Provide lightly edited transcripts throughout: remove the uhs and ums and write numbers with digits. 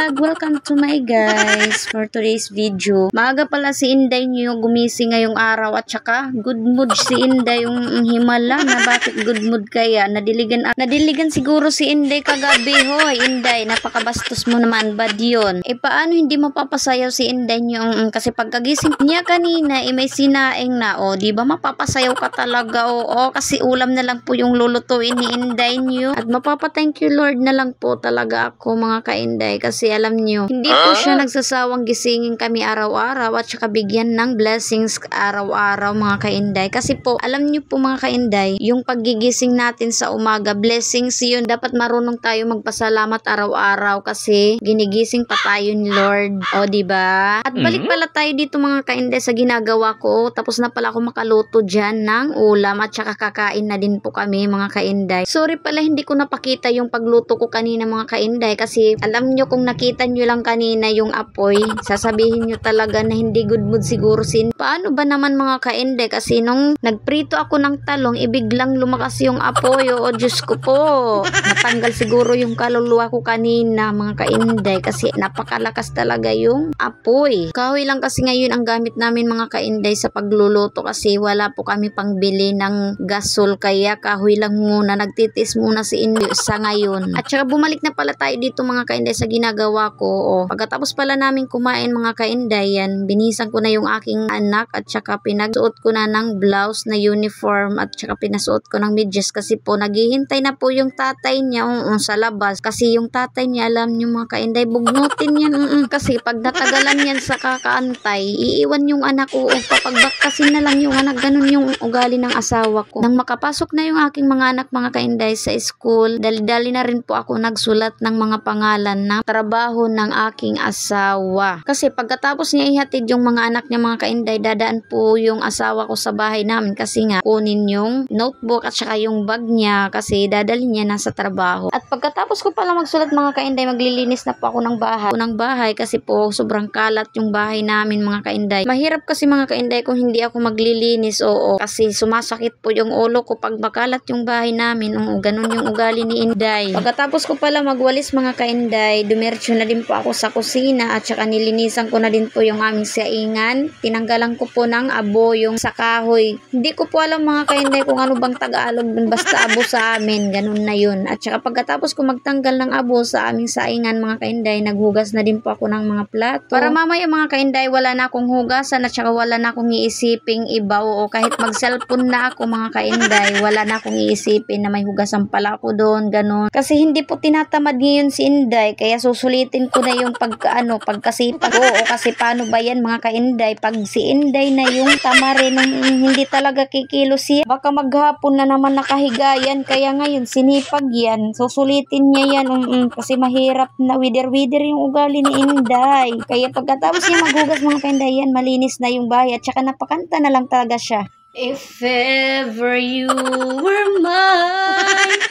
vlog! Welcome to my guys for today's video. Maaga pala si Inday niyo gumising ngayong araw at saka good mood si Inday yung himala na bakit good mood kaya. Nadiligan siguro si Inday kagabi. Hoy Inday, napakabastos mo naman, bad yun. Paano hindi mapapasayaw si Inday niyo kasi pagkagising niya kanina may sinaing na di ba mapapasayaw ka talaga kasi ulam na lang po yung lulutuin ni Inday niyo at mapapa-thank you Lord na lang po talaga ako mga ka-Inday kasi alam nyo, hindi po siya nagsasawang gisingin kami araw-araw at saka bigyan ng blessings araw-araw mga ka-Inday kasi po, alam nyo po mga ka-Inday, yung paggigising natin sa umaga, blessings yun, dapat marunong tayo magpasalamat araw-araw kasi ginigising pa tayo ni Lord, diba? At balik pala tayo dito mga ka-Inday sa ginagawa ko, tapos na pala ako makaluto dyan ng ulam at saka kakain na din po kami mga ka-Inday. Sorry pala hindi ko napakita yung pagluto ko kanina mga ka-Inday kasi alam nyo kung nakita nyo lang kanina yung apoy, sasabihin nyo talaga na hindi good mood siguro sin. Paano ba naman mga ka-Inday kasi nung nagprito ako ng talong, ibiglang lumakas yung apoy. Diyos ko po, natanggal siguro yung kaluluwa ko kanina mga ka-Inday kasi napakalakas talaga yung apoy. Kahoy lang kasi ngayon ang gamit namin mga ka-Inday sa pagluluto kasi wala po kami pangbili ng gasol kaya kahoy lang muna, nagtitis muna si Inday sa ngayon. At saka bumalik na pala tayo dito mga ka-Inday sa ginagawa ko. Pagkatapos pala namin kumain mga ka-Inday, yan, binisan ko na yung aking anak at saka pinagsuot ko na ng blouse na uniform at saka pinasuot ko ng medyas kasi po naghihintay na po yung tatay niya sa labas kasi yung tatay niya alam nyo mga ka-Inday, bugnutin yan kasi pag natagalan yan sa kakaantay, iiwan yung anak papagbakasin na lang yung anak, ganun yung ugali ng asawa ko. Nang makapasok na yung aking mga anak mga ka-Inday sa school, dali-dali na rin po ako nagsulat ng mga pangalan ng trabaho ng aking asawa. Kasi pagkatapos niya ihatid yung mga anak niya mga ka-Inday, dadaan po yung asawa ko sa bahay namin kasi nga kunin yung notebook at saka yung bag niya kasi dadalhin niya na sa trabaho. At pagkatapos ko pala magsulat mga ka-Inday, maglilinis na po ako ng bahay kasi po sobrang kalat yung bahay namin mga ka-Inday. Mahirap kasi mga ka-Inday kung hindi ako maglilinis kasi sumasakit po yung ulo ko pag makalat yung bahay namin. Ganun yung ugali ni Inday. Pagkatapos ko pala magwalis mga ka-Inday, dumiretso na din po ako sa kusina at saka nilinisan ko na din po yung aming saingan. Tinanggalan ko po ng abo yung sa kahoy. Hindi ko po alam mga ka-Inday kung ano bang Tagalog dun, basta abo sa amin, ganun na yun. At saka pagkatapos ko magtanggal ng abo sa aming saingan mga ka-Inday, naghugas na din po ako ng mga plato. Para mamaya mga ka-Inday, wala na akong hugasan at saka wala na akong iisiping iba kahit mag-cellphone na ako mga ka-Inday, wala na akong iisipin na may hugasan pala ako doon, ganun. Kasi hindi po tinatamad ngayon si Inday, kaya susulitin ko na yung pagkasipag ko kasi paano ba yan mga ka-Inday, pag si Inday na yung tamarin hindi talaga kikilos siya, baka maghapon na naman nakahiga yan, kaya ngayon sinipag yan, susulitin niya yan kasi mahirap na wider-wider yung ugali ni Inday, kaya pagkatapos niya maghugas mga ka-Inday yan, malinis na yung bahay at saka napakanta na lang talaga siya. If ever you were mine,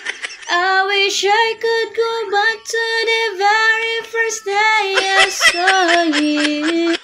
I wish I could go back to the very first day I saw you.